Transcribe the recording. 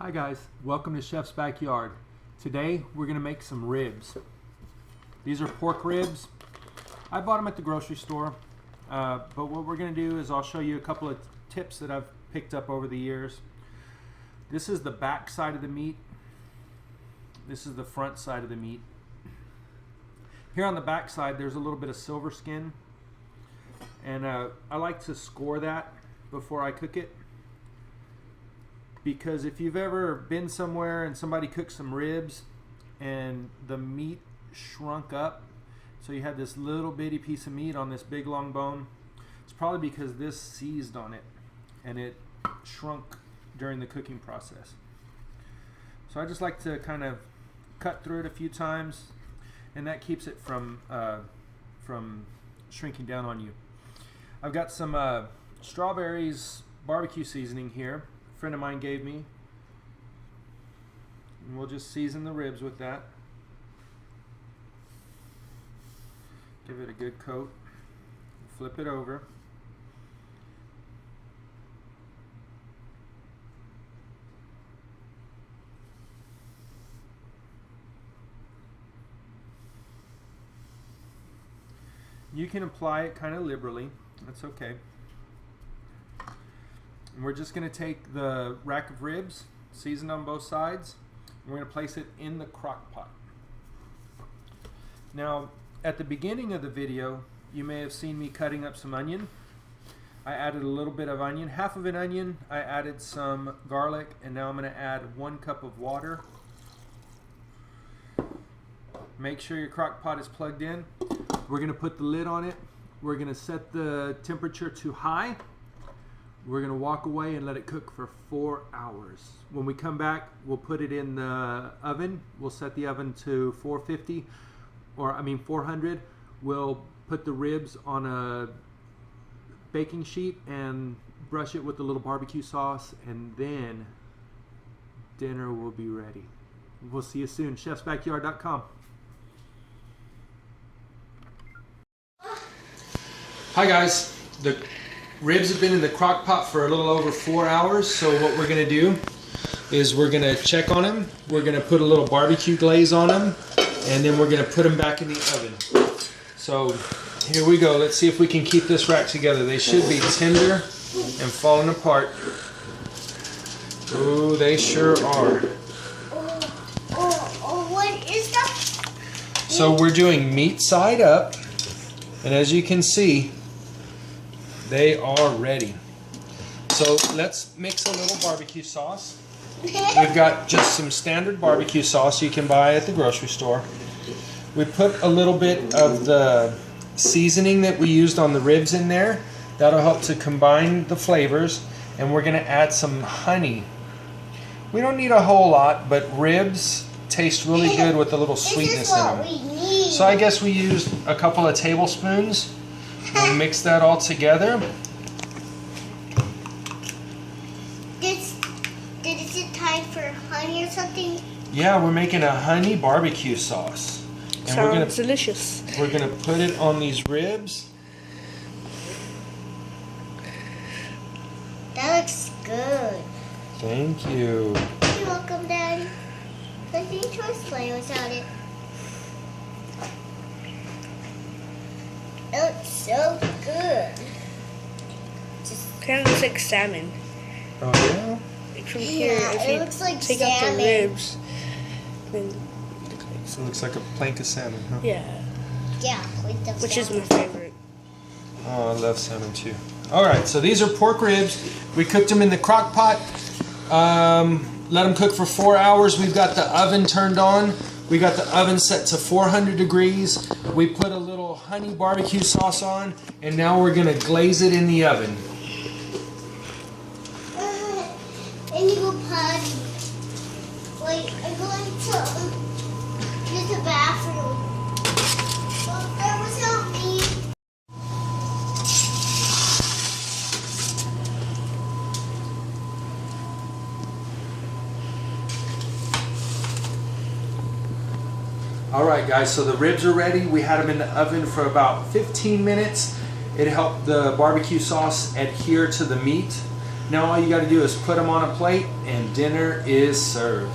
Hi guys, welcome to Chef's Backyard. Today we're going to make some ribs. These are pork ribs. I bought them at the grocery store, but what we're going to do is I'll show you a couple of tips that I've picked up over the years. This is the back side of the meat. This is the front side of the meat. Here on the back side there's a little bit of silver skin, and I like to score that before I cook it. Because if you've ever been somewhere and somebody cooked some ribs and the meat shrunk up, so you had this little bitty piece of meat on this big long bone, it's probably because this seized on it and it shrunk during the cooking process. So I just like to kind of cut through it a few times, and that keeps it from shrinking down on you. I've got some strawberries barbecue seasoning here. Friend of mine gave me, and we'll just season the ribs with that. Give it a good coat, flip it over. You can apply it kind of liberally, that's okay. And we're just going to take the rack of ribs, seasoned on both sides, and we're going to place it in the crock pot. Now, at the beginning of the video, you may have seen me cutting up some onion. I added a little bit of onion, half of an onion. I added some garlic, and now I'm going to add 1 cup of water. Make sure your crock pot is plugged in. We're going to put the lid on it. We're going to set the temperature to high. We're going to walk away and let it cook for 4 hours. When we come back, we'll put it in the oven. We'll set the oven to 400. We'll put the ribs on a baking sheet and brush it with a little barbecue sauce, and then dinner will be ready. We'll see you soon. chefsbackyard.com. Hi guys. The ribs have been in the crock pot for a little over 4 hours, so what we're going to do is we're going to check on them. We're going to put a little barbecue glaze on them, and then we're going to put them back in the oven. So here we go. Let's see if we can keep this rack together. They should be tender and falling apart. Ooh, they sure are. What is that? So we're doing meat side up, and as you can see, they are ready. So let's mix a little barbecue sauce. We've got just some standard barbecue sauce you can buy at the grocery store. We put a little bit of the seasoning that we used on the ribs in there. That'll help to combine the flavors. And we're going to add some honey. We don't need a whole lot, but ribs taste really good with a little sweetness in them. So I guess we used a couple of tablespoons. We'll mix that all together. Is it time for honey or something? Yeah, we're making a honey barbecue sauce. And Sounds delicious. We're gonna put it on these ribs. That looks good. Thank you. You're welcome, Dad. I think choice play without it. It looks so good. Kind of looks like salmon. Oh yeah? Like from here, Yeah, if it you looks like take out salmon. the ribs, then So it looks like a plank of salmon, huh? yeah, Yeah, with the which is my salmon. favorite. Oh, I love salmon too. Alright, so these are pork ribs. We cooked them in the crock pot. Let them cook for 4 hours. We've got the oven turned on. We got the oven set to 400 degrees. We put a little honey barbecue sauce on, and now we're going to glaze it in the oven. And you go potty. Wait, I'm going to use the bathroom. Well, that was help me. Alright guys, so the ribs are ready. We had them in the oven for about 15 minutes. It helped the barbecue sauce adhere to the meat. Now all you got to do is put them on a plate and dinner is served.